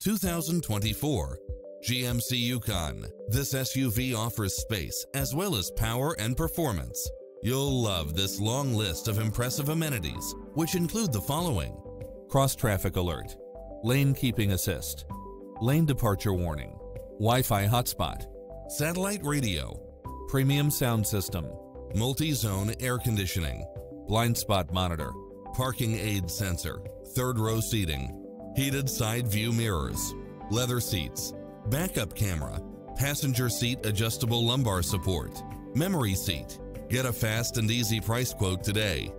2024 GMC Yukon. This SUV offers space as well as power and performance. You'll love this long list of impressive amenities, which include the following: cross-traffic alert, lane keeping assist, lane departure warning, Wi-Fi hotspot, satellite radio, premium sound system, multi-zone air conditioning, blind spot monitor, parking aid sensor, third row seating, heated side view mirrors, leather seats, backup camera, passenger seat adjustable lumbar support, memory seat. Get a fast and easy price quote today